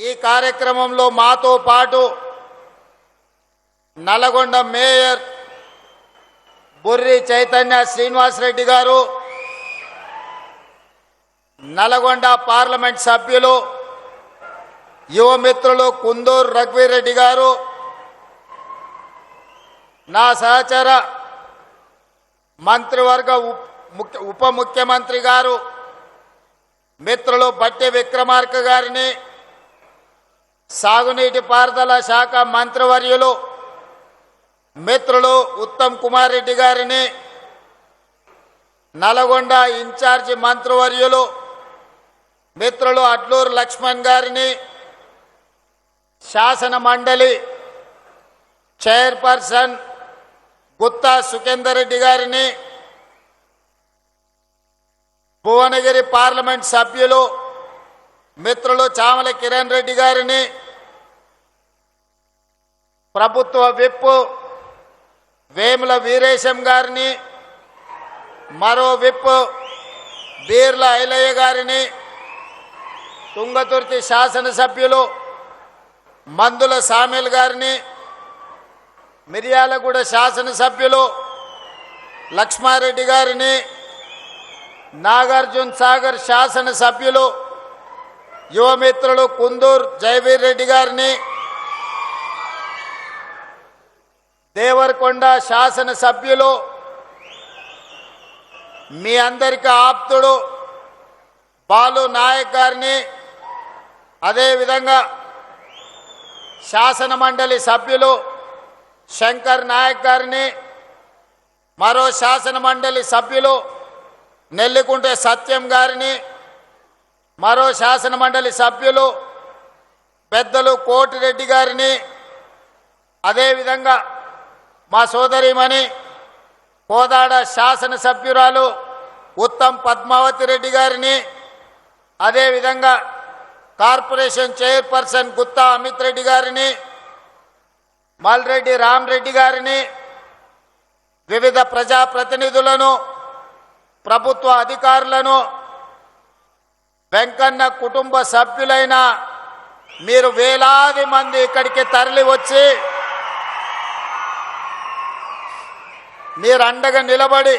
ఈ కార్యక్రమంలో మాతో పాటు నల్గొండ మేయర్ బుర్రి చైతన్య శ్రీనివాసరెడ్డి గారు, నల్గొండ పార్లమెంట్ సభ్యులు యువమిత్రులు కుందూరు రఘువీరెడ్డి గారు, నా సహచర మంత్రివర్గ ఉప ముఖ్యమంత్రి గారు మిత్రులు బట్టి విక్రమార్క గారిని, సాగునీటి పారుదల శాఖ మంత్రివర్యులు మిత్రులు ఉత్తమ్ కుమార్ రెడ్డి గారిని, నల్గొండ ఇన్ఛార్జి మంత్రివర్యులు మిత్రులు అడ్లూరు లక్ష్మణ్ గారిని, శాసన మండలి చైర్పర్సన్ గుత్తా సుఖేందర్ రెడ్డి గారిని, భువనగిరి పార్లమెంట్ సభ్యులు మిత్రులు చామల కిరణ్ రెడ్డి గారిని, ప్రభుత్వ విప్ వేముల వీరేశం గారిని, మరో విప్ బీర్ల ఐలయ్య గారిని, తుంగతుర్తి శాసనసభ్యులు మందుల సామేల్ గారిని, మిర్యాలగూడ శాసనసభ్యులు లక్ష్మారెడ్డి గారిని, నాగార్జున సాగర్ శాసనసభ్యులు యువమిత్రులు కుందూరు జయవీర్ రెడ్డి గారిని, దేవరకొండ శాసనసభ్యులు మీ అందరికీ ఆప్తుడు బాలు నాయక్ గారిని, అదేవిధంగా శాసన మండలి సభ్యులు శంకర్ నాయక్ గారిని, మరో శాసన మండలి సభ్యులు నెల్లికుంటే సత్యం గారిని, మరో శాసన మండలి సభ్యులు పెద్దలు కోటిరెడ్డి గారిని, అదేవిధంగా మా సోదరిమణి కోదాడ శాసనసభ్యురాలు ఉత్తమ్ పద్మావతి రెడ్డి గారిని, అదేవిధంగా కార్పొరేషన్ చైర్పర్సన్ గుత్తా అమిత్ రెడ్డి గారిని, మల్రెడ్డి రామరెడ్డి గారిని, వివిధ ప్రజాప్రతినిధులను, ప్రభుత్వ అధికారులను, వెంకన్న కుటుంబ సభ్యులైన మీరు వేలాది మంది ఇక్కడికి తరలి వచ్చి మీరు అండగా నిలబడి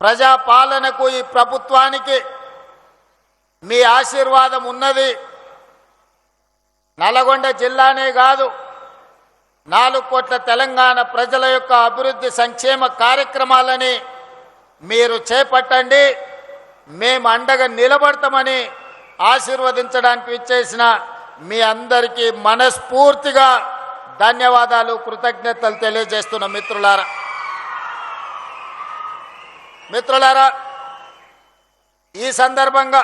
ప్రజాపాలనకు ఈ ప్రభుత్వానికి మీ ఆశీర్వాదం ఉన్నది. నల్గొండ జిల్లానే కాదు, 4 కోట్ల తెలంగాణ ప్రజల యొక్క అభివృద్ధి సంక్షేమ కార్యక్రమాలని మీరు చేపట్టండి, మేము అండగా నిలబడతామని ఆశీర్వదించడానికి ఇచ్చేసిన మీ అందరికీ మనస్ఫూర్తిగా ధన్యవాదాలు, కృతజ్ఞతలు తెలియజేస్తున్న మిత్రులారా, ఈ సందర్భంగా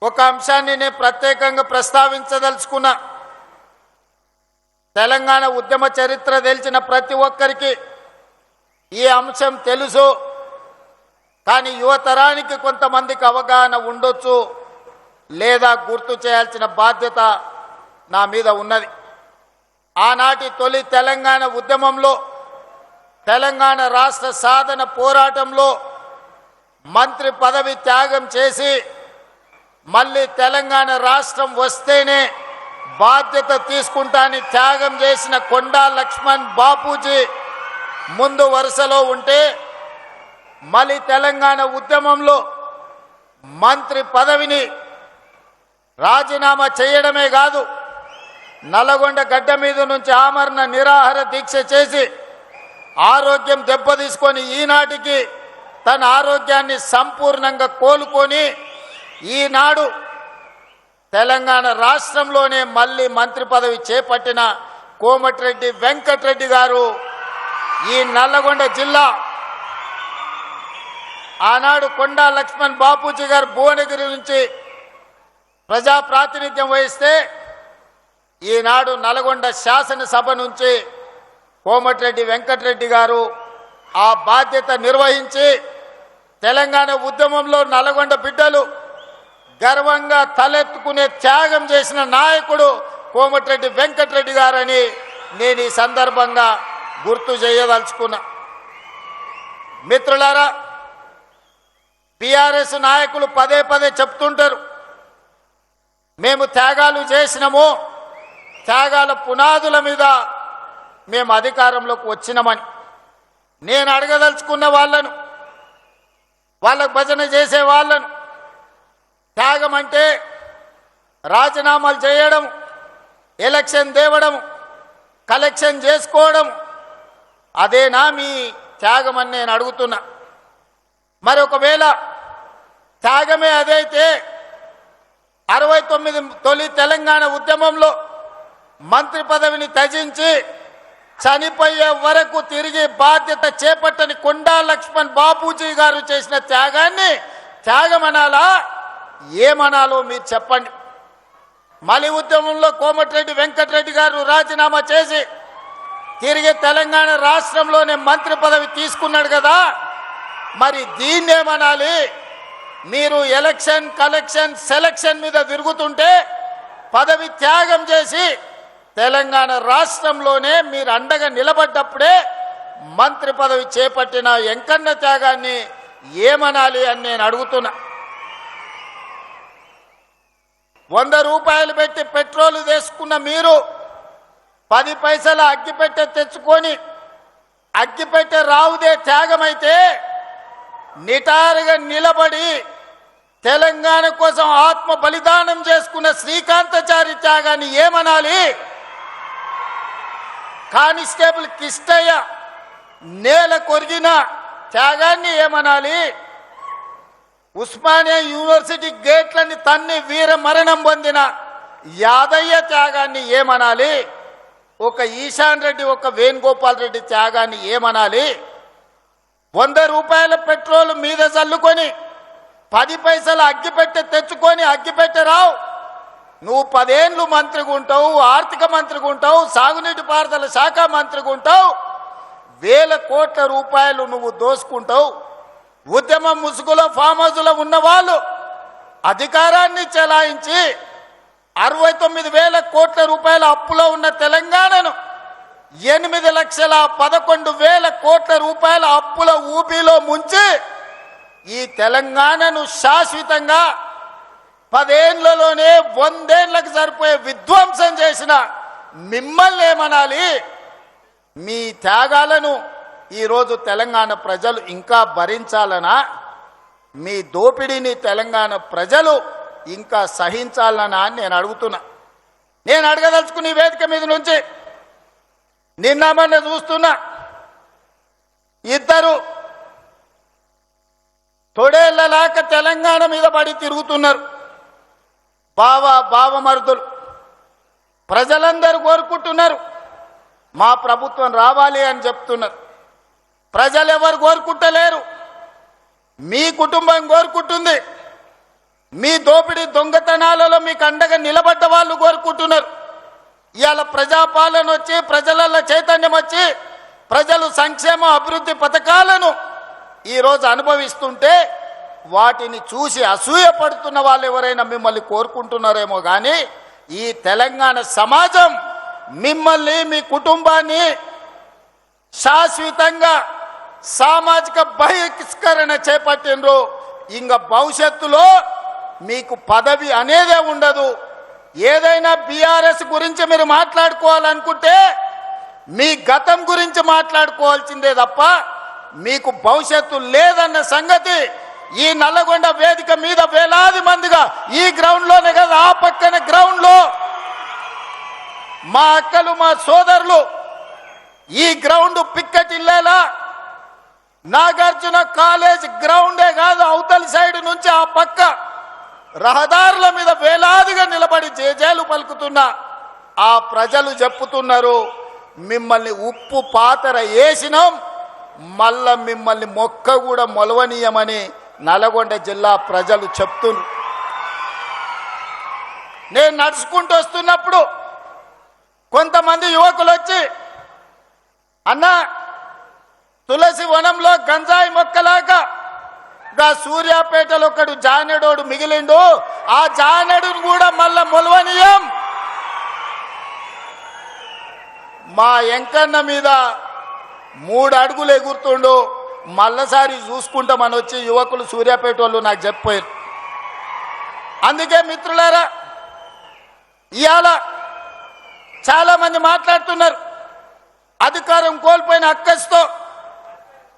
ఒక అంశాన్ని నేను ప్రత్యేకంగా ప్రస్తావించదలుచుకున్నా. తెలంగాణ ఉద్యమ చరిత్ర తెలిసిన ప్రతి ఒక్కరికి ఈ అంశం తెలుసు, కానీ యువతరానికి కొంతమందికి అవగాహన ఉండొచ్చు లేదా గుర్తు చేయాల్సిన బాధ్యత నా మీద ఉన్నది. ఆనాటి తొలి తెలంగాణ ఉద్యమంలో, తెలంగాణ రాష్ట్ర సాధన పోరాటంలో మంత్రి పదవి త్యాగం చేసి మళ్ళీ తెలంగాణ రాష్ట్రం వస్తేనే బాధ్యత తీసుకుంటాని త్యాగం చేసిన కొండా లక్ష్మణ్ బాపూజీ ముందు వరుసలో ఉంటే, మళ్ళీ తెలంగాణ ఉద్యమంలో మంత్రి పదవిని రాజీనామా చేయడమే కాదు, నల్గొండ గడ్డ మీద నుంచి ఆమరణ నిరాహార దీక్ష చేసి ఆరోగ్యం దెబ్బతీసుకొని ఈనాటికి తన ఆరోగ్యాన్ని సంపూర్ణంగా కోలుకొని ఈనాడు తెలంగాణ రాష్ట్రంలోనే మళ్ళీ మంత్రి పదవి చేపట్టిన కోమటిరెడ్డి వెంకటరెడ్డి గారు ఈ నల్లగొండ జిల్లా, ఆనాడు కొండా లక్ష్మణ్ బాపూజీ గారు భువనగిరి నుంచి ప్రజా ప్రాతినిధ్యం వహిస్తే ఈనాడు నల్గొండ శాసనసభ నుంచి కోమటిరెడ్డి వెంకటరెడ్డి గారు ఆ బాధ్యత నిర్వహించి తెలంగాణ ఉద్యమంలో నల్గొండ బిడ్డలు గర్వంగా తలెత్తుకునే త్యాగం చేసిన నాయకుడు కోమటిరెడ్డి వెంకటరెడ్డి గారని నేను ఈ సందర్భంగా గుర్తు చేయదలుచుకున్నా. మిత్రులారా, బీఆర్ఎస్ నాయకులు పదే పదే చెప్తుంటారు, మేము త్యాగాలు చేసినాము, త్యాగాల పునాదుల మీద మేము అధికారంలోకి వచ్చినామని. నేను అడగదలుచుకున్న వాళ్ళను, వాళ్ళకు భజన చేసే వాళ్ళను, త్యాగం అంటే రాజీనామాలు చేయడం, ఎలక్షన్ తేవడం, కలెక్షన్ చేసుకోవడం, అదేనా మీ త్యాగం అని నేను అడుగుతున్నా. మరి ఒకవేళ త్యాగమే అదైతే 69 తొలి తెలంగాణ ఉద్యమంలో మంత్రి పదవిని త్యజించి చనిపోయే వరకు తిరిగి బాధ్యత చేపట్టని కొండా లక్ష్మణ్ బాపూజీ గారు చేసిన త్యాగాన్ని త్యాగమనాలా, ఏమనాలో మీరు చెప్పండి. మలి ఉద్యమంలో కోమటిరెడ్డి వెంకటరెడ్డి గారు రాజీనామా చేసి తిరిగి తెలంగాణ రాష్ట్రంలోనే మంత్రి పదవి తీసుకున్నాడు కదా, మరి దీన్నేమనాలి? మీరు ఎలక్షన్, కలెక్షన్, సెలక్షన్ మీద తిరుగుతుంటే పదవి త్యాగం చేసి తెలంగాణ రాష్ట్రంలోనే మీరు అండగా నిలబడ్డప్పుడే మంత్రి పదవి చేపట్టిన ఎంకన్న త్యాగాన్ని ఏమనాలి అని నేను అడుగుతున్నా. 100 రూపాయలు పెట్టి పెట్రోల్ తీసుకున్న మీరు 10 పైసల అగ్గిపెట్టె తెచ్చుకొని అగ్గిపెట్టె రావుదే త్యాగమైతే నిటారుగా నిలబడి తెలంగాణ కోసం ఆత్మ బలిదానం చేసుకున్న శ్రీకాంతాచారి త్యాగాన్ని ఏమనాలి? కానిస్టేబుల్ కిష్టయ్య నేల కొరిగిన త్యాగాన్ని ఏమనాలి? ఉస్మానియా యూనివర్సిటీ గేట్లని తన్ని వీర మరణం పొందిన యాదయ్య త్యాగాన్ని ఏమనాలి? ఒక ఈశాన్ రెడ్డి, ఒక వేణుగోపాల్ రెడ్డి త్యాగాన్ని ఏమనాలి? 100 రూపాయల పెట్రోల్ మీద చల్లుకొని 10 పైసలు అగ్గిపెట్టె తెచ్చుకొని అగ్గిపెట్టె రావు, నువ్వు 10 ఏళ్ళు మంత్రిగా ఉంటావు, ఆర్థిక మంత్రిగా ఉంటావు, సాగునీటి పారుదల శాఖ మంత్రిగా ఉంటావు, వేల కోట్ల రూపాయలు నువ్వు దోసుకుంటావు. ఉద్యమం ముసుగులో ఫామ్ హౌస్లో ఉన్న వాళ్ళు అధికారాన్ని చెలాయించి 69,000 కోట్ల రూపాయల అప్పులో ఉన్న తెలంగాణను 8,11,000 కోట్ల రూపాయల అప్పుల ఊపిలో ముంచి ఈ తెలంగాణను శాశ్వతంగా 10 ఏళ్లలోనే 100 ఏళ్లకు సరిపోయే విధ్వంసం చేసిన మిమ్మల్ని ఏమనాలి? మీ త్యాగాలను ఈరోజు తెలంగాణ ప్రజలు ఇంకా భరించాలనా? మీ దోపిడీని తెలంగాణ ప్రజలు ఇంకా సహించాలనా అని నేను అడుగుతున్నా. నేను అడగదలుచుకున్న ఈ వేదిక మీద నుంచి నిన్న మొన్న చూస్తున్నా, ఇద్దరు తొడేళ్లలాక తెలంగాణ మీద పడి తిరుగుతున్నారు. బావమరుదులు ప్రజలందరూ కోరుకుంటున్నారు, మా ప్రభుత్వం రావాలి అని చెప్తున్నారు. ప్రజలు ఎవరు కోరుకుంటలేరు, మీ కుటుంబం కోరుకుంటుంది. మీ దోపిడీ దొంగతనాలలో మీకు అండగా నిలబడ్డ వాళ్ళు కోరుకుంటున్నారు. ఇవాళ ప్రజాపాలన వచ్చి ప్రజలలో చైతన్యం వచ్చి ప్రజలు సంక్షేమ అభివృద్ధి పథకాలను ఈరోజు అనుభవిస్తుంటే వాటిని చూసి అసూయ పడుతున్న వాళ్ళు ఎవరైనా మిమ్మల్ని కోరుకుంటున్నారేమో కానీ ఈ తెలంగాణ సమాజం మిమ్మల్ని, మీ కుటుంబాన్ని శాశ్వతంగా సామాజిక బహిష్కరణ చేపట్టిండ్రు. ఇంకా భవిష్యత్తులో మీకు పదవి అనేదే ఉండదు. ఏదైనా బీఆర్ఎస్ గురించి మీరు మాట్లాడుకోవాలనుకుంటే మీ గతం గురించి మాట్లాడుకోవాల్సిందే తప్ప మీకు భవిష్యత్తు లేదన్న సంగతి ఈ నల్లగొండ వేదిక మీద వేలాది మందిగా ఈ గ్రౌండ్లోనే కదా, ఆ పక్కన గ్రౌండ్లో మా అక్కలు, మా సోదరులు ఈ గ్రౌండ్ పిక్కటిల్లేలా నాగార్జున కాలేజ్ గ్రౌండే కాదు, అవతలి సైడ్ నుంచి ఆ పక్క రహదారుల మీద వేలాదిగా నిలబడి జేజేలు పలుకుతున్న ఆ ప్రజలు చెప్పుతున్నారు, మిమ్మల్ని ఉప్పు పాతర వేసినాం, మళ్ళా మిమ్మల్ని మొక్క కూడా మొలవనీయమని నల్గొండ జిల్లా ప్రజలు చెప్తున్నారు. నేను నడుచుకుంటూ వస్తున్నప్పుడు కొంతమంది యువకులు వచ్చి, అన్నా తులసి వనంలో గంజాయి మొక్కలాగా గా సూర్యాపేటలో ఒకడు జానెడోడు మిగిలిండు, ఆ జానెడును కూడా మళ్ళా మొలవనీయం, మా ఎంకన్న మీద 3 అడుగులు ఎగురుతుండు, మళ్ళసారి చూసుకుంటామని వచ్చి యువకులు సూర్యాపేట వాళ్ళు నాకు చెప్పారు. అందుకే మిత్రులారా, ఇవాళ చాలా మంది మాట్లాడుతున్నారు, అధికారం కోల్పోయిన అక్కస్తో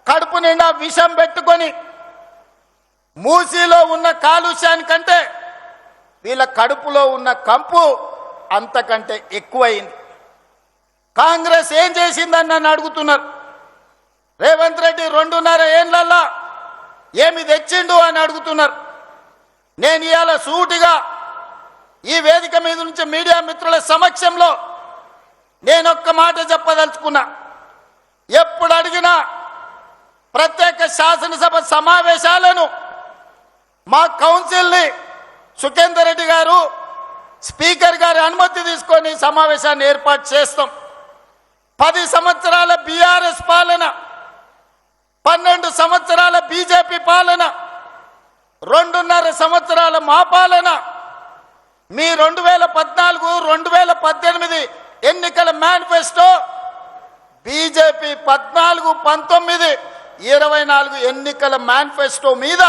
కడుపు నిండా విషం పెట్టుకొని మూసీలో ఉన్న కాలుష్యానికంటే వీళ్ళ కడుపులో ఉన్న కంపు అంతకంటే ఎక్కువైంది. కాంగ్రెస్ ఏం చేసిందని నన్ను అడుగుతున్నారు. రేవంత్ రెడ్డి 2.5 ఏళ్లలో ఏమి తెచ్చిండు అని అడుగుతున్నారు. నేను ఇవాళ సూటిగా ఈ వేదిక మీద నుంచి మీడియా మిత్రుల సమక్షంలో నేను ఒక్క మాట చెప్పదలుచుకున్నా. ఎప్పుడు అడిగినా ప్రత్యేక శాసనసభ సమావేశాలను మా కౌన్సిల్ని సుఖేందర్ రెడ్డి గారు స్పీకర్ గారి అనుమతి తీసుకొని సమావేశాన్ని ఏర్పాటు చేస్తాం. 10 సంవత్సరాల బీఆర్ఎస్ పాలన, 12 సంవత్సరాల బీజేపీ పాలన, 2.5 సంవత్సరాల మా పాలన, మీ 2014-2018 ఎన్నికల మేనిఫెస్టో, బీజేపీ 14-19-24 ఎన్నికల మేనిఫెస్టో మీద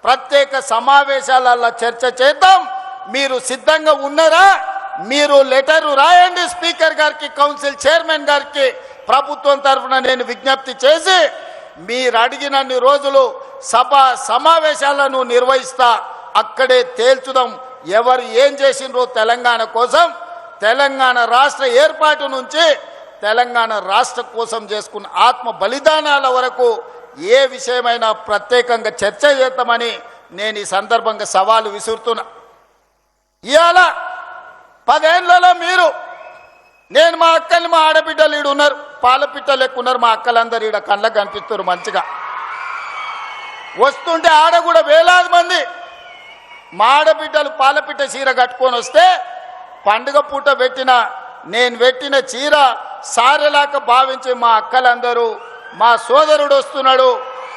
ప్రత్యేక సమావేశాలలో చర్చ చేద్దాం. మీరు సిద్ధంగా ఉన్నారా? మీరు లెటరు రాయండి స్పీకర్ గారికి, కౌన్సిల్ చైర్మన్ గారికి. ప్రభుత్వం తరఫున నేను విజ్ఞప్తి చేసి మీరు అడిగినన్ని రోజులు సభ సమావేశాలను నిర్వహిస్తా. అక్కడే తేల్చుదాం ఎవరు ఏం చేసిండ్రో తెలంగాణ కోసం. తెలంగాణ రాష్ట్ర ఏర్పాటు నుంచి తెలంగాణ రాష్ట్ర కోసం చేసుకున్న ఆత్మ బలిదానాల వరకు ఏ విషయమైనా ప్రత్యేకంగా చర్చ చేద్దామని నేను ఈ సందర్భంగా సవాలు విసురుతున్నా. ఇవాళ 10 ఏళ్లలో మీరు, నేను మా అక్కలు మా ఆడబిడ్డలు ఈడు ఉన్నారు, పాలపిట్ట లెక్కున్నారు మా అక్కలందరూ ఈడ కళ్ళకు కనిపిస్తున్నారు మంచిగా. వస్తుంటే ఆడ కూడా వేలాది మంది మా ఆడబిడ్డలు పాలపిట్ట చీర కట్టుకొని వస్తే పండుగ పూట నేను పెట్టిన చీర సారెలాక భావించి మా అక్కలందరూ మా సోదరుడు వస్తున్నాడు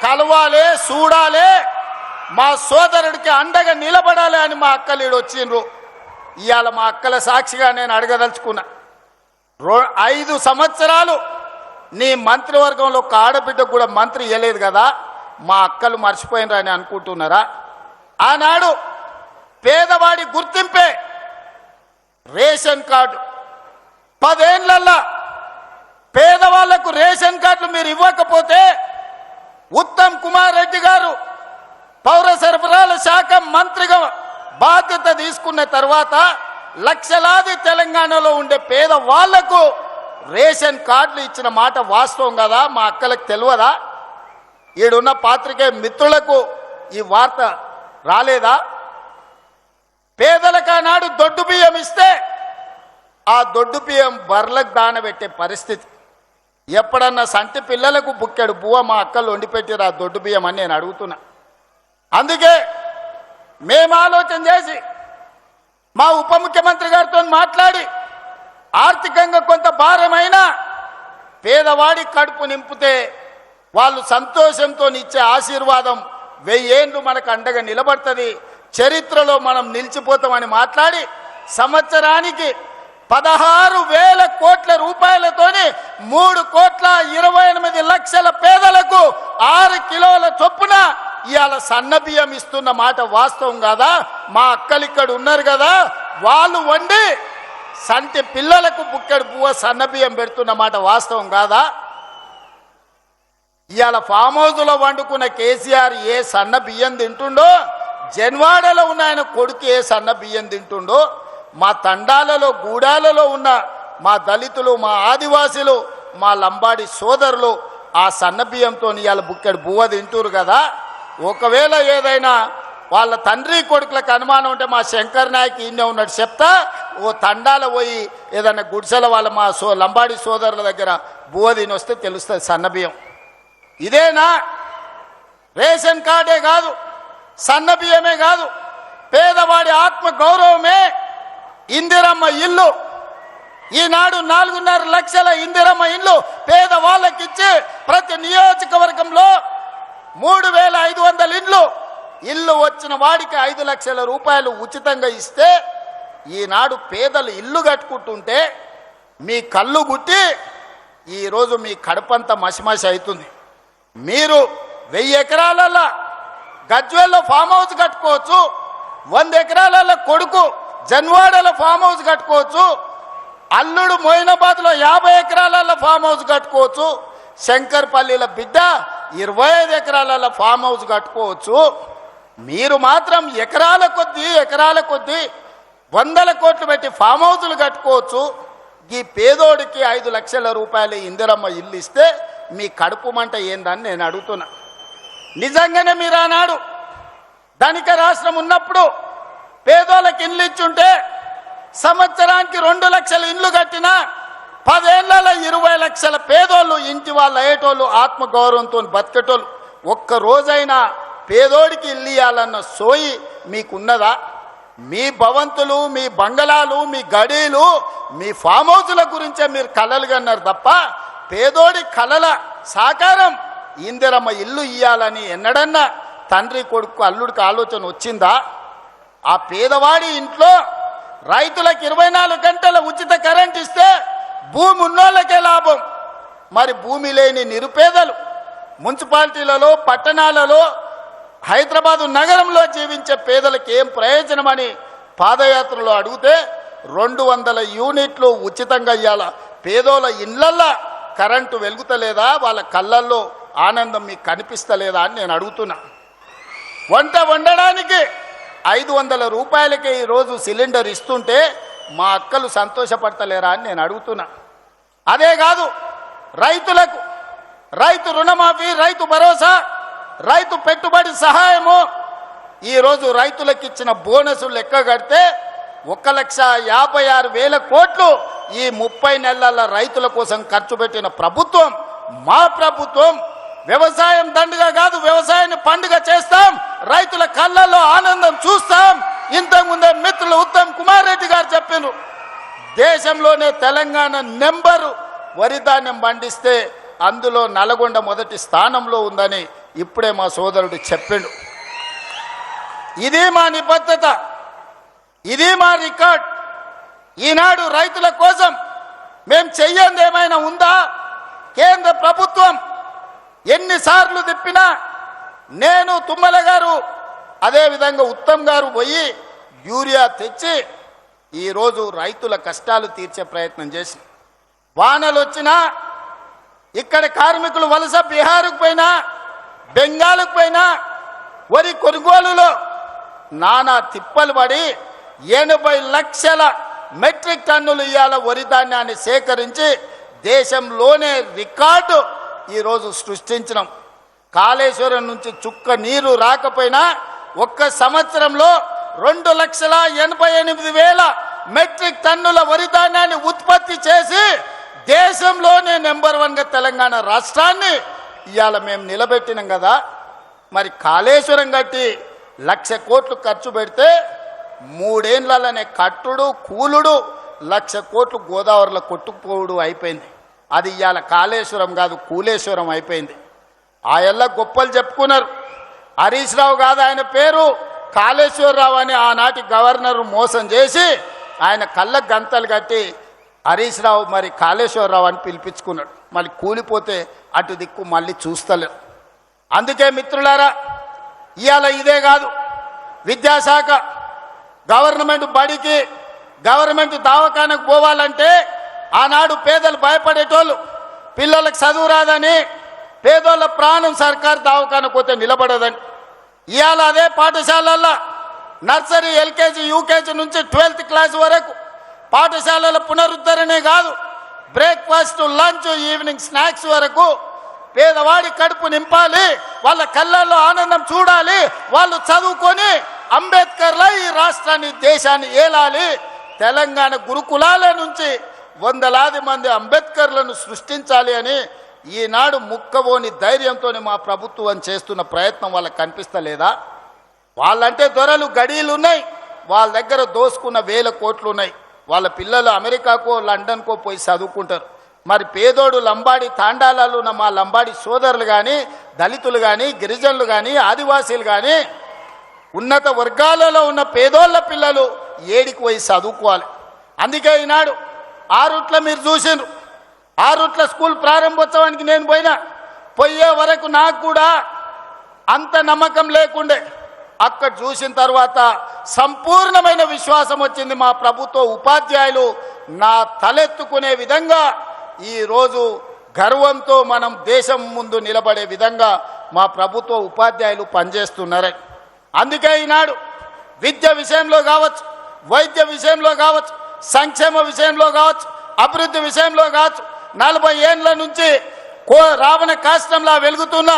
కలవాలే, చూడాలే, మా సోదరుడికి అండగా నిలబడాలి అని మా అక్కలు ఈడు వచ్చిండ్రు. ఇవాళ మా అక్కల సాక్షిగా నేను అడగదలుచుకున్నా, 5 సంవత్సరాలు నీ మంత్రివర్గంలో ఒక ఆడబిడ్డకు కూడా మంత్రి ఇవ్వలేదు కదా, మా అక్కలు మర్చిపోయినరా అని అనుకుంటున్నారా? ఆనాడు పేదవాడి గుర్తింపే రేషన్ కార్డు. 10 ఏళ్లల్లా పేదవాళ్లకు రేషన్ కార్డులు మీరు ఇవ్వకపోతే ఉత్తమ్ కుమార్ రెడ్డి గారు పౌర సరఫరాల శాఖ మంత్రిగా బాధ్యత తీసుకున్న తర్వాత లక్షలాది తెలంగాణలో ఉండే పేదవాళ్లకు రేషన్ కార్డులు ఇచ్చిన మాట వాస్తవం కదా? మా అక్కలకు తెలియదా? ఈడున్న పాత్రికేయ మిత్రులకు ఈ వార్త రాలేదా? పేదలకు ఆనాడు దొడ్డు బియ్యం ఇస్తే ఆ దొడ్డు బియ్యం బర్లకు దానబెట్టే పరిస్థితి. ఎప్పుడన్నా సంటి పిల్లలకు బుక్కెడు బువ్వ మా అక్కలు వండిపెట్టారు ఆ దొడ్డు బియ్యం అని నేను అడుగుతున్నా. అందుకే మేము ఆలోచన చేసి మా ఉప ముఖ్యమంత్రి గారితో మాట్లాడి ఆర్థికంగా కొంత భారమైన పేదవాడి కడుపు నింపితే వాళ్ళు సంతోషంతో ఇచ్చే ఆశీర్వాదం 1000 ఏళ్ళు మనకు అండగా నిలబడుతుంది, చరిత్రలో మనం నిలిచిపోతామని మాట్లాడి సంవత్సరానికి 16,000 కోట్ల రూపాయలతోని 3,28,00,000 పేదలకు 6 కిలోల చొప్పున ఇవాళ సన్న బియ్యం ఇస్తున్న మాట వాస్తవం కాదా? మా అక్కలు ఇక్కడ ఉన్నారు కదా, వాళ్ళు వండి సంటి పిల్లలకు బుక్కెడు పువ్వ సన్న బియ్యం పెడుతున్న మాట వాస్తవం కాదా? ఇవాళ ఫామ్ హౌస్లో వండుకున్న కేసీఆర్ ఏ సన్న బియ్యం తింటుండో, జన్వాడలో ఉన్న ఆయన కొడుకు ఏ సన్న బియ్యం తింటుండో, మా తండాలలో గూడాలలో ఉన్న మా దళితులు, మా ఆదివాసీలు, మా లంబాడి సోదరులు ఆ సన్న బియ్యంతో ఇవాళ బుక్కెడు బువ్వ తింటూరు కదా. ఒకవేళ ఏదైనా వాళ్ళ తండ్రి కొడుకులకు అనుమానం ఉంటే మా శంకర్ నాయక్ ఈయనే ఉన్నట్టు చెప్తా, ఓ తండాల పోయి ఏదైనా గుడిసెల వాళ్ళ మా లంబాడి సోదరుల దగ్గర బువ్వ తిని వస్తే తెలుస్తుంది సన్న బియ్యం. ఇదేనా? రేషన్ కార్డే కాదు, సన్న బియ్యమే కాదు, పేదవాడి ఆత్మ గౌరవమే ఇందిరమ్మ ఇల్లు. ఈనాడు 4.5 లక్షల ఇందిరమ్మ ఇల్లు పేదవాళ్ళకిచ్చి ప్రతి నియోజకవర్గంలో 3,500 ఇల్లు వచ్చిన వాడికి 5 లక్షల రూపాయలు ఉచితంగా ఇస్తే ఈనాడు పేదలు ఇల్లు కట్టుకుంటుంటే మీ కళ్ళు గుట్టి ఈరోజు మీ కడుపంతా మసిమసి అవుతుంది. మీరు 1000 ఎకరాలలో గజ్వేల్లో ఫామ్ హౌస్ కట్టుకోవచ్చు, 100 ఎకరాలలో కొడుకు జన్వాడలో ఫామ్ హౌస్ కట్టుకోవచ్చు, అల్లుడు మొయినాబాద్లో 50 ఎకరాలలో ఫామ్ హౌస్ కట్టుకోవచ్చు, శంకర్పల్లిల బిడ్డ 25 ఎకరాలలో ఫామ్ హౌస్ కట్టుకోవచ్చు. మీరు మాత్రం ఎకరాల కొద్దీ 100 కోట్లు పెట్టి ఫామ్ హౌజులు కట్టుకోవచ్చు. ఈ పేదోడికి 5 లక్షల రూపాయలు ఇందిరమ్మ ఇల్లు ఇస్తే మీ కడుపు మంట ఏందని నేను అడుగుతున్నా. నిజంగానే మీరు ఆనాడు ధనిక రాష్ట్రం ఉన్నప్పుడు పేదోళ్ళకి ఇండ్లు ఇచ్చుంటే సంవత్సరానికి 2 లక్షల ఇండ్లు కట్టినా 10 ఏళ్లలో 20 లక్షల పేదోళ్ళు ఇంటి వాళ్ళు అయ్యేటోళ్ళు, ఆత్మగౌరవంతో బతికేటోళ్ళు. ఒక్క రోజైనా పేదోడికి ఇల్లు ఇవ్వాలన్న సోయి మీకున్నదా? మీ భవంతులు, మీ బంగళాలు, మీ గడీలు, మీ ఫామ్ హౌజుల గురించే మీరు కలలు కన్నారు తప్ప పేదోడి కలల సాకారం ఇందిరమ్మ ఇల్లు ఇయ్యాలని ఎన్నడన్నా తండ్రి కొడుకు అల్లుడికి ఆలోచన వచ్చిందా? ఆ పేదవాడి ఇంట్లో రైతులకు 24 గంటల ఉచిత కరెంట్ ఇస్తే భూమి ఉన్నోళ్ళకే లాభం. మరి భూమి లేని నిరుపేదలు మున్సిపాలిటీలలో, పట్టణాలలో, హైదరాబాదు నగరంలో జీవించే పేదలకు ఏం ప్రయోజనమని పాదయాత్రలో అడిగితే 200 యూనిట్లు ఉచితంగా ఇవ్వాల. పేదోళ్ళ ఇళ్లల్లో కరెంటు వెలుగుతలేదా? వాళ్ళ కళ్ళల్లో ఆనందం మీకు కనిపిస్తలేదా అని నేను అడుగుతున్నా. వంట వండడానికి 500 రూపాయలకే ఈరోజు సిలిండర్ ఇస్తుంటే మా అక్కలు సంతోషపడతలేరా అని నేను అడుగుతున్నా. అదే కాదు, రైతులకు రైతు రుణమాఫీ, రైతు భరోసా, రైతు పెట్టుబడి సహాయము, ఈరోజు రైతులకు ఇచ్చిన బోనసులు లెక్క కడితే 1,56,000 కోట్లు ఈ 30 నెలల రైతుల కోసం ఖర్చు పెట్టిన ప్రభుత్వం మా ప్రభుత్వం. వ్యవసాయం దండుగా కాదు, వ్యవసాయాన్ని పండుగ చేస్తాం, రైతుల కళ్ళల్లో ఆనందం చూస్తాం. ఇంతకుముందే మిత్రులు ఉత్తమ్ కుమార్ రెడ్డి గారు చెప్పారు, దేశంలోనే తెలంగాణ నెంబరు వరి ధాన్యం పండిస్తే అందులో నల్గొండ మొదటి స్థానంలో ఉందని ఇప్పుడే మా సోదరుడు చెప్పిండు. ఇది మా నిబద్ధత, ఇది మా రికార్డ్. ఈనాడు రైతుల కోసం మేము చెయ్యంది ఏమైనా ఉందా? కేంద్ర ప్రభుత్వం ఎన్నిసార్లు తిప్పినా నేను, తుమ్మల గారు, అదేవిధంగా ఉత్తమ్ గారు పోయి యూరియా తెచ్చి ఈరోజు రైతుల కష్టాలు తీర్చే ప్రయత్నం చేసి, వానలు వచ్చినా, ఇక్కడ కార్మికులు వలస బీహార్కు పోయినా, బెంగాల్కు పోయినా, వరి కొనుగోలులో నానా తిప్పలు పడి 80 లక్షల మెట్రిక్ టన్నులు ఇవాళ వరి ధాన్యాన్ని సేకరించి దేశంలోనే రికార్డు ఈరోజు సృష్టించినాం. కాళేశ్వరం నుంచి చుక్క నీరు రాకపోయినా ఒక్క సంవత్సరంలో 2,88,000 మెట్రిక్ టన్నుల వరి ధాన్యాన్ని ఉత్పత్తి చేసి దేశంలోనే నెంబర్ 1గా తెలంగాణ రాష్ట్రాన్ని ఇవాళ మేము నిలబెట్టినాం కదా. మరి కాళేశ్వరం కట్టి 1,00,000 కోట్లు ఖర్చు పెడితే 3 ఏళ్లనే కట్టుడు కూలుడు 1,00,000 కోట్లు గోదావరిలో కొట్టుకుపోవుడు అయిపోయింది. అది ఇవాళ కాళేశ్వరం కాదు, కూలేశ్వరం అయిపోయింది. ఆయల్ల గొప్పలు చెప్పుకున్నారు. హరీష్ రావు కాదు ఆయన పేరు, కాళేశ్వరరావు అని ఆనాటి గవర్నర్ మోసం చేసి ఆయన కళ్ళ గంతలు కట్టి హరీష్ రావు మరి కాళేశ్వరరావు అని పిలిపించుకున్నాడు. మళ్ళీ కూలిపోతే అటు దిక్కు మళ్ళీ చూస్తలేరు. అందుకే మిత్రులారా, ఇవాళ ఇదే కాదు, విద్యాశాఖ గవర్నమెంట్ బడికి, గవర్నమెంట్ దవాఖానకు పోవాలంటే ఆనాడు పేదలు భయపడేటోళ్ళు, పిల్లలకు చదువు రాదని, పేదోళ్ళ ప్రాణం సర్కారు దవాఖానకు పోతే నిలబడదని. ఇవాళ అదే పాఠశాలల్లో నర్సరీ, ఎల్కేజీ, యూకేజీ నుంచి 12th క్లాస్ వరకు పాఠశాలల పునరుద్ధరణే కాదు, బ్రేక్ఫాస్ట్, లంచ్, ఈవినింగ్ స్నాక్స్ వరకు పేదవాడి కడుపు నింపాలి, వాళ్ళ కళ్ళల్లో ఆనందం చూడాలి, వాళ్ళు చదువుకొని అంబేద్కర్లా ఈ రాష్ట్రాన్ని, దేశాన్ని ఏలాలి. తెలంగాణ గురుకులాల నుంచి 100లాది మంది అంబేద్కర్లను సృష్టించాలి అని ఈనాడు ముక్కబోని ధైర్యంతో మా ప్రభుత్వం చేస్తున్న ప్రయత్నం వాళ్ళకి కనిపిస్తలేదా? వాళ్ళంటే దొరలు, గడీలు ఉన్నాయి, వాళ్ళ దగ్గర దోసుకున్న 1000 కోట్లు ఉన్నాయి. వాళ్ళ పిల్లలు అమెరికాకో లండన్కో పోయి చదువుకుంటారు. మరి పేదోడు లంబాడి తాండాలలో ఉన్న మా లంబాడి సోదరులు కానీ, దళితులు కానీ, గిరిజనులు కానీ, ఆదివాసీలు కానీ, ఉన్నత వర్గాలలో ఉన్న పేదోళ్ళ పిల్లలు ఏడికి పోయి చదువుకోవాలి. అందుకే ఈనాడు ఆరుట్ల మీరు చూసిండ్రు, ఆరుట్ల స్కూల్ ప్రారంభోత్సవానికి నేను పోయినా, పోయే వరకు నాకు కూడా అంత నమ్మకం లేకుండే. అక్కడ చూసిన తర్వాత సంపూర్ణమైన విశ్వాసం వచ్చింది. మా ప్రభుత్వ ఉపాధ్యాయులు నా తలెత్తుకునే విధంగా ఈరోజు గర్వంతో మనం దేశం ముందు నిలబడే విధంగా మా ప్రభుత్వ ఉపాధ్యాయులు పనిచేస్తున్నారని. అందుకే ఈనాడు విద్య విషయంలో కావచ్చు, వైద్య విషయంలో కావచ్చు, సంక్షేమ విషయంలో కావచ్చు, అభివృద్ధి విషయంలో కావచ్చు, 40 ఏళ్ల నుంచి రావణ కాష్టంలా వెలుగుతున్న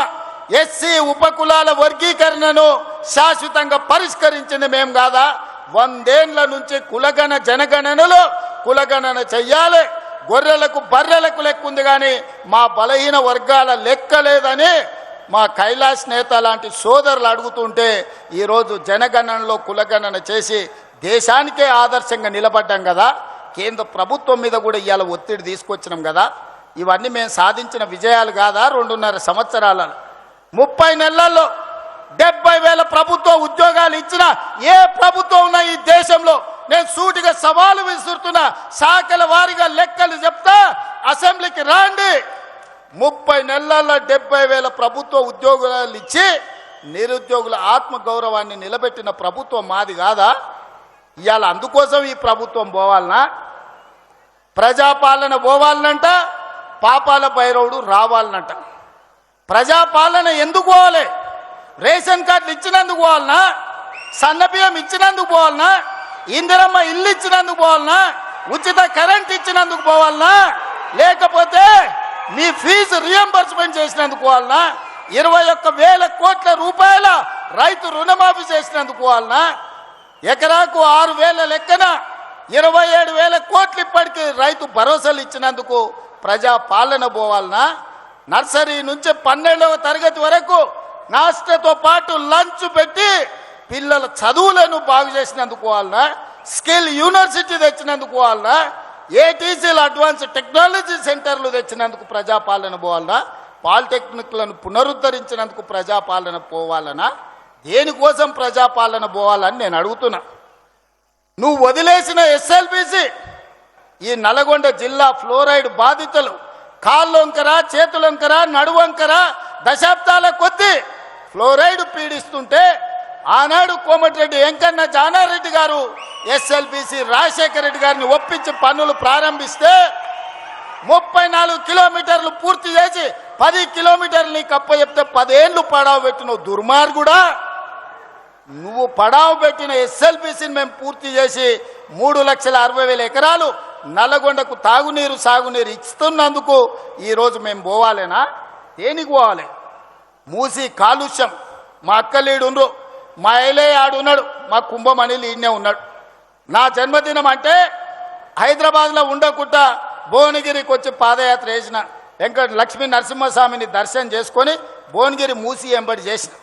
ఎస్సీ ఉపకులాల వర్గీకరణను శాశ్వతంగా పరిష్కరించింది మేము కాదా? 100 ఏళ్ల నుంచి కులగణ జనగణనలో కులగణన చెయ్యాలి, గొర్రెలకు బర్రెలకు లెక్క ఉంది కానీ మా బలహీన వర్గాల లెక్క లేదని మా కైలాస్ నేత లాంటి సోదరులు అడుగుతుంటే ఈరోజు జనగణనలో కులగణన చేసి దేశానికే ఆదర్శంగా నిలబడ్డాం కదా. కేంద్ర ప్రభుత్వం మీద కూడా ఇవాళ ఒత్తిడి తీసుకొచ్చినాం కదా. ఇవన్నీ మేము సాధించిన విజయాలు కాదా? 2.5 సంవత్సరాలలో 30 నెలల్లో 70,000 ప్రభుత్వ ఉద్యోగాలు ఇచ్చిన ఏ ప్రభుత్వం ఉన్నా ఈ దేశంలో నేను సూటిగా సవాలు విసురుతున్నా. శాఖల వారీగా లెక్కలు చెప్తా, అసెంబ్లీకి రాండి. 30 నెలల్లో 70,000 ప్రభుత్వ ఉద్యోగాలు ఇచ్చి నిరుద్యోగుల ఆత్మగౌరవాన్ని నిలబెట్టిన ప్రభుత్వం మాది కాదా? ఇవాళ అందుకోసం ఈ ప్రభుత్వం పోవాలనా? ప్రజాపాలన పోవాలనంట, పాపాల భైరవుడు రావాలనంట. ప్రజాపాలన ఎందుకు పోవాలి? రేషన్ కార్డులు ఇచ్చినందుకు పోవాలనా? సన్నబియ్యం ఇచ్చినందుకు పోవాలనా? ఇందిరమ్మ ఇల్లు ఇచ్చినందుకు పోవాలనా? ఉచిత కరెంట్ ఇచ్చినందుకు పోవాలనా? లేకపోతే మీ ఫీజు రియంబర్స్మెంట్ చేసినందుకు పోవాలనా? 21,000 కోట్ల రూపాయల రైతు రుణమాఫీ చేసినందుకు పోవాలనా? ఎకరాకు 6,000 లెక్కన 27,000 కోట్లు ఇప్పటికీ రైతు భరోసాలు ఇచ్చినందుకు ప్రజాపాలన పోవాలనా? నర్సరీ నుంచి 12వ తరగతి వరకు నాస్టతో పాటు లంచ్ పెట్టి పిల్లల చదువులను బాగు చేసినందుకు పోవాలనా? స్కిల్ యూనివర్సిటీ తెచ్చినందుకు పోవాలనా? ఏటీసీలు అడ్వాన్స్ టెక్నాలజీ సెంటర్లు తెచ్చినందుకు ప్రజాపాలన పోవాలనా? పాలిటెక్నిక్లను పునరుద్ధరించినందుకు ప్రజాపాలన పోవాలనా? దేనికోసం ప్రజాపాలన పోవాలని నేను అడుగుతున్నా. నువ్వు వదిలేసిన ఎస్ఎల్బిసి ఈ నల్గొండ జిల్లా ఫ్లోరైడ్ బాధితులు కాళ్ళొంకర, చేతులొంకర, నడువంకర దశాబ్దాల కొద్దీ ఫ్లోరైడ్ పీడిస్తుంటే ఆనాడు కోమటిరెడ్డి వెంకన్న జానారెడ్డి గారు ఎస్ఎల్బిసి రాజశేఖర రెడ్డి గారిని ఒప్పించి పనులు ప్రారంభిస్తే 34 కిలోమీటర్లు పూర్తి చేసి 10 కిలోమీటర్లు నీకు అప్పచెప్తే 10 ఏళ్ళు పడావు పెట్టిన దుర్మార్గుడా. నువ్వు పడావు పెట్టిన ఎస్ఎల్బిసిని మేము పూర్తి చేసి 3,60,000 ఎకరాలు నల్లగొండకు తాగునీరు సాగునీరు ఇస్తున్నందుకు ఈరోజు మేము పోవాలేనా? దేనికి పోవాలి? మూసి కాలుష్యం. మా అక్కలీడుండ్రు, మా ఏలే ఆడున్నాడు, మా కుంభమణిలు ఈయనే ఉన్నాడు. నా జన్మదినం అంటే హైదరాబాద్లో ఉండకుండా భువనగిరికి వచ్చి పాదయాత్ర చేసిన లక్ష్మీ నరసింహస్వామిని దర్శనం చేసుకొని భువనగిరి మూసి ఎంబడి చేసిన.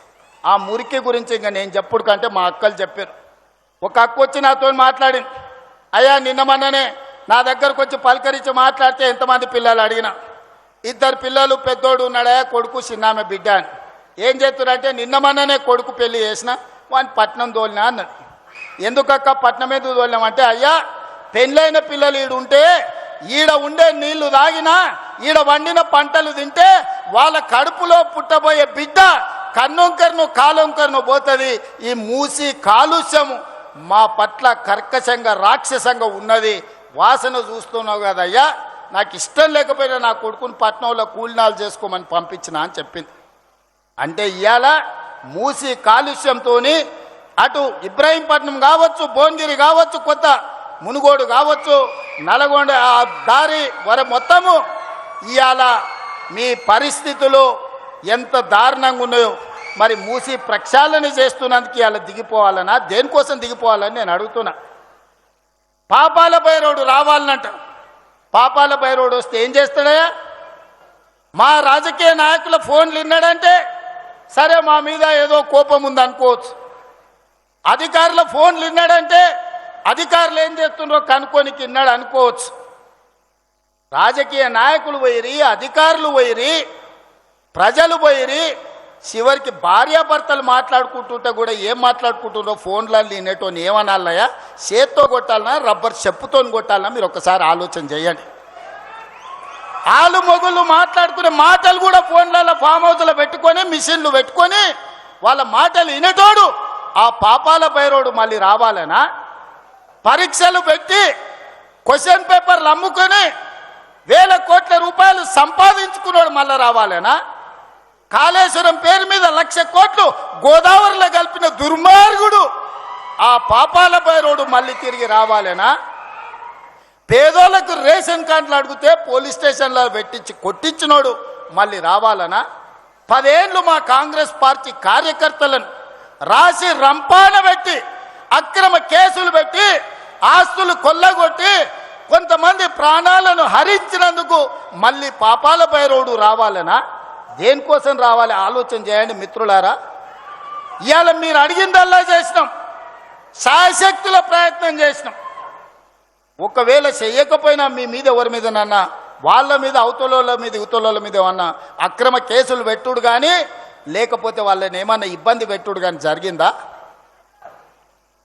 ఆ మురికి గురించి ఇంకా నేను చెప్పుడు కంటే మా అక్కలు చెప్పారు. ఒక అక్క వచ్చి నాతో మాట్లాడింది, అయ్యా నిన్న మొన్ననే నా దగ్గరకు వచ్చి పలకరించి మాట్లాడితే ఎంతమంది పిల్లలు అడిగిన, 2 పిల్లలు, పెద్దోడు ఉన్నాడయా, కొడుకు చిన్నామె బిడ్డ అని. ఏం చేస్తున్నారంటే నిన్న మొన్ననే కొడుకు పెళ్లి చేసిన వాడిని పట్నం తోలినా అన్నది. ఎందుకక్క పట్నం ఎందుకు తోలినామంటే, అయ్యా పెళ్ళైన పిల్లలు ఈడుంటే ఈడ ఉండే నీళ్లు తాగినా ఈడ వండిన పంటలు తింటే వాళ్ళ కడుపులో పుట్టబోయే బిడ్డ కన్నొంకర్ను కాలొంకర్ను పోతుంది. ఈ మూసి కాలుష్యము మా పట్ల కర్కశంగా రాక్షసంగా ఉన్నది. వాసన చూస్తున్నావు కదయ్యా, నాకు ఇష్టం లేకపోయినా నా కొడుకుని పట్నంలో కూలినాలు చేసుకోమని పంపించిన అని చెప్పింది. అంటే ఇవాళ మూసి కాలుష్యంతో అటు ఇబ్రాహీంపట్నం కావచ్చు, భువనగిరి కావచ్చు, కొత్త మునుగోడు కావచ్చు, నల్గొండ ఆ దారి మొత్తము ఇవాళ మీ పరిస్థితులు ఎంత దారుణంగా ఉన్నాయో. మరి మూసి ప్రక్షాళన చేస్తున్నందుకు ఇవాళ దిగిపోవాలనా? దేనికోసం దిగిపోవాలని నేను అడుగుతున్నా. పాపాల భైరవుడు రావాలనంట. పాపాల భైరవుడు వస్తే ఏం చేస్తాడయా? మా రాజకీయ నాయకుల ఫోన్లు విన్నాడంటే సరే మా మీద ఏదో కోపం ఉంది అనుకోవచ్చు. అధికారుల ఫోన్లు విన్నాడంటే అధికారులు ఏం చేస్తున్నారో కనుక్కోనికి విన్నాడు అనుకోవచ్చు. రాజకీయ నాయకులు పోయిరి, అధికారులు పోయిరి, ప్రజలు పోయిరి, చివరికి భార్యాభర్తలు మాట్లాడుకుంటుంటే కూడా ఏం మాట్లాడుకుంటున్నారో ఫోన్లలో వినేటోని ఏమనాలయ్యా? చేత్తో కొట్టాలన్నా రబ్బర్ చెప్పుతో కొట్టాలన్నా మీరు ఒక్కసారి ఆలోచన చేయండి. ఆలు మొగుళ్ళు మాట్లాడుకునే మాటలు కూడా ఫోన్లలో ఫామ్ హౌస్లో పెట్టుకొని మిషన్లు పెట్టుకొని వాళ్ళ మాటలు వినేటోడు ఆ పాపాల భైరవుడు మళ్ళీ రావాలనా? పరీక్షలు పెట్టి క్వశ్చన్ పేపర్లు అమ్ముకొని వేల కోట్ల రూపాయలు సంపాదించుకున్నాడు మళ్ళీ రావాలనా? కాళేశ్వరం పేరు మీద 1,00,000 కోట్లు గోదావరిలో కలిపిన దుర్మార్గుడు ఆ పాపాల భైరవుడు మళ్ళీ తిరిగి రావాలనా? పేదోళ్లకు రేషన్ కార్డులు అడిగితే పోలీస్ స్టేషన్లో పెట్టించి కొట్టించినోడు మళ్ళీ రావాలనా? 10 ఏళ్ళు మా కాంగ్రెస్ పార్టీ కార్యకర్తలను రాసి రంపాన పెట్టి అక్రమ కేసులు పెట్టి ఆస్తులు కొల్లగొట్టి కొంతమంది ప్రాణాలను హరించినందుకు మళ్ళీ పాపాల భైరవుడు రావాలనా? దేనికోసం రావాలి ఆలోచన చేయండి మిత్రులారా. ఇవాళ మీరు అడిగిందల్లా చేసినాం, శాయశక్తుల ప్రయత్నం చేసినాం. ఒకవేళ చెయ్యకపోయినా మీ మీద ఎవరి మీద నాన్న వాళ్ళ మీద అవతలోళ్ళ మీద ఇవతలోళ్ళ మీద ఏమన్నా అక్రమ కేసులు పెట్టుడు కానీ లేకపోతే వాళ్ళని ఏమన్నా ఇబ్బంది పెట్టుడు కానీ జరిగిందా?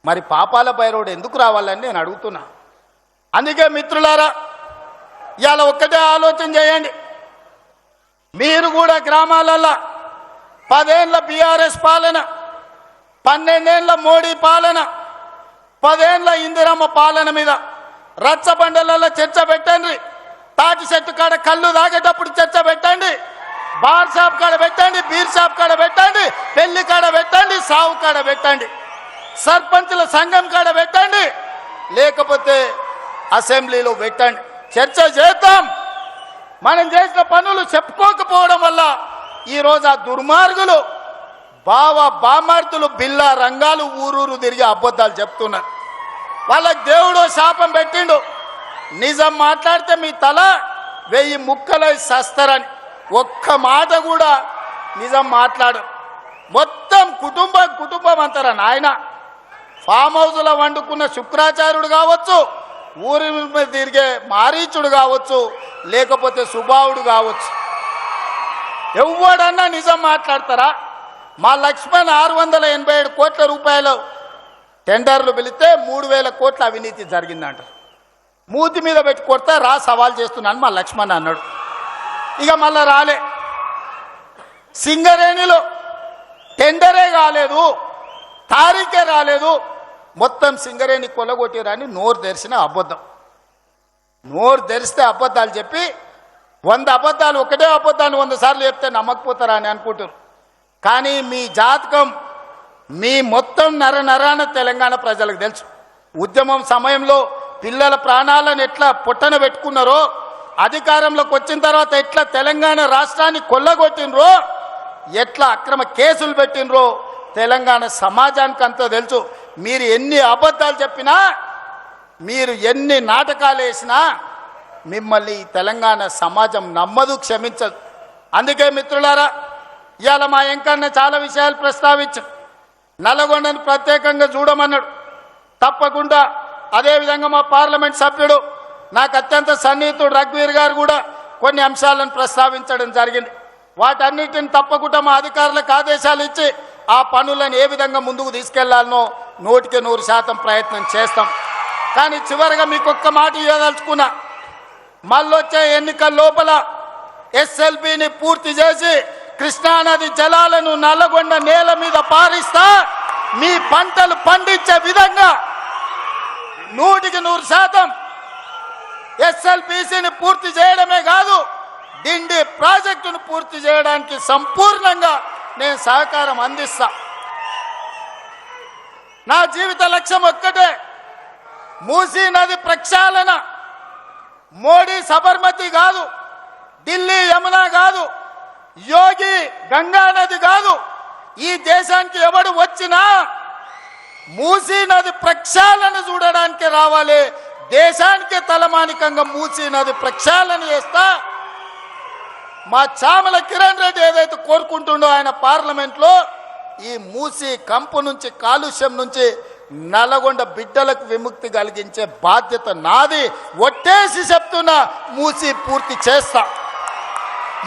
మరి పాపాల భైరవుడు ఎందుకు రావాలని నేను అడుగుతున్నా. అందుకే మిత్రులారా ఇవాళ ఒక్కటే ఆలోచన చేయండి. మీరు కూడా గ్రామాలలో 10 ఏళ్ళ బీఆర్ఎస్ పాలన, 12 ఏళ్ళ మోడీ పాలన, 10 ఏళ్ళ ఇందిరమ్మ పాలన మీద రచ్చబండలలో చర్చ పెట్టండి. తాటి చెట్టు కాడ కళ్ళు తాగేటప్పుడు చర్చ పెట్టండి, బార్ షాప్ కాడ పెట్టండి, బీర్ షాప్ కాడ పెట్టండి, పెళ్లి కాడ పెట్టండి, సావు కాడ పెట్టండి, సర్పంచుల సంఘం కాడ పెట్టండి, లేకపోతే అసెంబ్లీలో పెట్టండి. చర్చ చేద్దాం. మనం చేసిన పనులు చెప్పుకోకపోవడం వల్ల ఈరోజు ఆ దుర్మార్గులు బామార్తులు బిల్లా రంగాలు ఊరూరు తిరిగి అబద్ధాలు చెప్తున్నారు. వాళ్ళకి దేవుడు శాపం పెట్టిండు, నిజం మాట్లాడితే మీ తల 1000 ముక్కలై సస్తారని. ఒక్క మాట కూడా నిజం మాట్లాడు. మొత్తం కుటుంబం అంటారా నాయన. ఫామ్ హౌస్లో వండుకున్న శుక్రాచార్యుడు కావచ్చు, ఊరి మీద తిరిగే మారీచుడు కావచ్చు, లేకపోతే సుబావుడు కావచ్చు, ఎవడన్నా నిజం మాట్లాడతారా? మా లక్ష్మణ్ 687 కోట్ల రూపాయలు టెండర్లు పిలిస్తే 3,000 కోట్ల అవినీతి జరిగిందంట. మూతి మీద పెట్టి కొడతా రా సవాల్ చేస్తున్నాను మా లక్ష్మణ్ అన్నాడు. ఇక మళ్ళా రాలే. సింగరేణిలో టెండరే కాలేదు, తారీఖే రాలేదు, మొత్తం సింగరేణి కొల్లగొట్టిరని నోరు తెరిచిన అబద్ధం. నోరు తెరిస్తే అబద్ధాలు చెప్పి 100 అబద్ధాలు, ఒకటే అబద్ధాన్ని 100 సార్లు చెప్తే నమ్మకపోతారా అని అనుకుంటారు. కానీ మీ జాతకం మీ మొత్తం నరాన తెలంగాణ ప్రజలకు తెలుసు. ఉద్యమం సమయంలో పిల్లల ప్రాణాలను ఎట్లా పొట్టన పెట్టుకున్నారో, అధికారంలోకి వచ్చిన తర్వాత ఎట్లా తెలంగాణ రాష్ట్రాన్ని కొల్లగొట్టినరో, ఎట్లా అక్రమ కేసులు పెట్టినరో తెలంగాణ సమాజానికి అంతా తెలుసు. మీరు ఎన్ని అబద్ధాలు చెప్పినా, మీరు ఎన్ని నాటకాలు వేసినా మిమ్మల్ని ఈ తెలంగాణ సమాజం నమ్మదు, క్షమించదు. అందుకే మిత్రులారా ఇవాళ మా ఎంకన్న చాలా విషయాలు ప్రస్తావించాం. నల్లగొండను ప్రత్యేకంగా చూడమన్నాడు. తప్పకుండా అదేవిధంగా మా పార్లమెంట్ సభ్యుడు నాకు అత్యంత సన్నిహితుడు రఘువీర్ గారు కూడా కొన్ని అంశాలను ప్రస్తావించడం జరిగింది. వాటన్నిటిని తప్పకుండా మా అధికారులకు ఆదేశాలు ఇచ్చి ఆ పనులను ఏ విధంగా ముందుకు తీసుకెళ్లాలనో 100% ప్రయత్నం చేస్తాం. కానీ చివరిగా మీకు ఒక్క మాట ఇవ్వదలుచుకున్నా. మళ్ళొచ్చే ఎన్నికల లోపల ఎస్ఎల్బిని పూర్తి చేసి కృష్ణానది జలాలను నల్లగొండ నేల మీద పారిస్తా, మీ పంటలు పండించే విధంగా 100% ఎస్ఎల్బిసిని పూర్తి చేయడమే కాదు, డిండి ప్రాజెక్టును పూర్తి చేయడానికి సంపూర్ణంగా నేను సహకారం అందిస్తా. నా జీవిత లక్ష్యం ఒక్కటే, మూసీ నది ప్రక్షాళన. మోడీ సబర్మతి కాదు, ఢిల్లీ యమున కాదు, యోగి గంగా నది కాదు. ఈ దేశానికి ఎవడు వచ్చినా మూసీ నది ప్రక్షాళన చూడడానికి రావాలి. దేశానికి తలమానికంగా మూసీ నది ప్రక్షాళన చేస్తా. మా చామల కిరణ్ రెడ్డి ఏదైతే కోరుకుంటుండో ఆయన పార్లమెంట్లో, ఈ మూసీ కంపు నుంచి, కాలుష్యం నుంచి నల్లగొండ బిడ్డలకు విముక్తి కలిగించే బాధ్యత నాది. ఒట్టేసి చెప్తున్నా, మూసీ పూర్తి చేస్తా.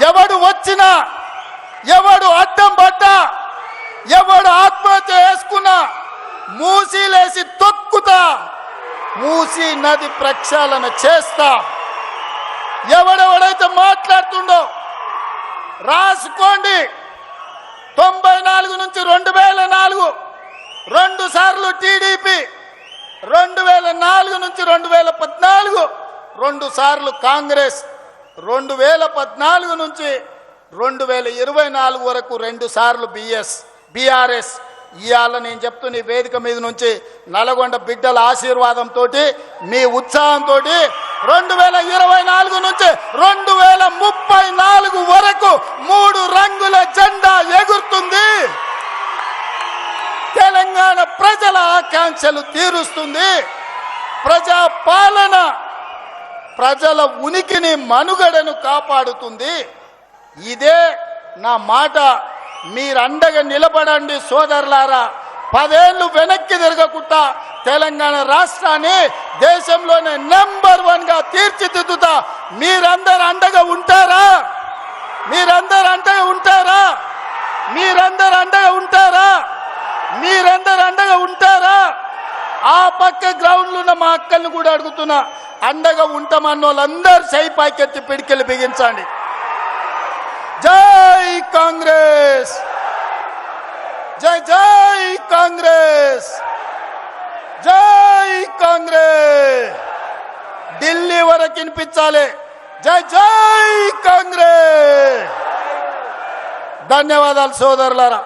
ఎవడు వచ్చినా, ఎవడు అడ్డం పడ్డా, ఎవడు ఆత్మహత్య చేసుకున్నా మూసీలేసి తొక్కుతా, మూసీ నది ప్రక్షాళన చేస్తా. ఎవడెవడైతే మాట్లాడుతుండో రాసుకోండి. 94 నుంచి 2004 2 సార్లు టీడీపీ, 2004 నుంచి 2014 2 సార్లు కాంగ్రెస్, 2014 నుంచి 2024 వరకు 2 సార్లు బీఆర్ఎస్. ఇవాళ నేను చెప్తున్న ఈ వేదిక మీద నుంచి నల్గొండ బిడ్డల ఆశీర్వాదంతో, మీ ఉత్సాహంతో 2024 నుంచి 2034 వరకు 3 రంగుల జెండా ఎగురుతుంది. తెలంగాణ ప్రజల ఆకాంక్షలు తీరుస్తుంది. ప్రజా పాలన ప్రజల ఉనికిని మనుగడను కాపాడుతుంది. ఇదే నా మాట. మీరండగా నిలబడండి సోదరులారా. 10 ఏళ్ళు వెనక్కి తిరగకుండా తెలంగాణ రాష్ట్రాన్ని దేశంలోనే నెంబర్ 1 గా తీర్చిదిద్దుతా. మీరందరూ అండగా ఉంటారా? మీరందరూ అండగా ఉంటారా? మీరందరూ అండగా ఉంటారా? మీరందరూ అండగా ఉంటారా? ఆ పక్క గ్రౌండ్లో ఉన్న మా అక్కల్ని కూడా అడుగుతున్నా, అండగా ఉంటామన్న వాళ్ళందరూ చేయి పైకెత్తి పిడికెళ్ళి బిగించండి. జై కాంగ్రెస్, జై జై కాంగ్రెస్, జై కాంగ్రెస్. ఢిల్లీ వరకు వినిపించాలి. జై జై కాంగ్రెస్. ధన్యవాదాలు సోదరులారా.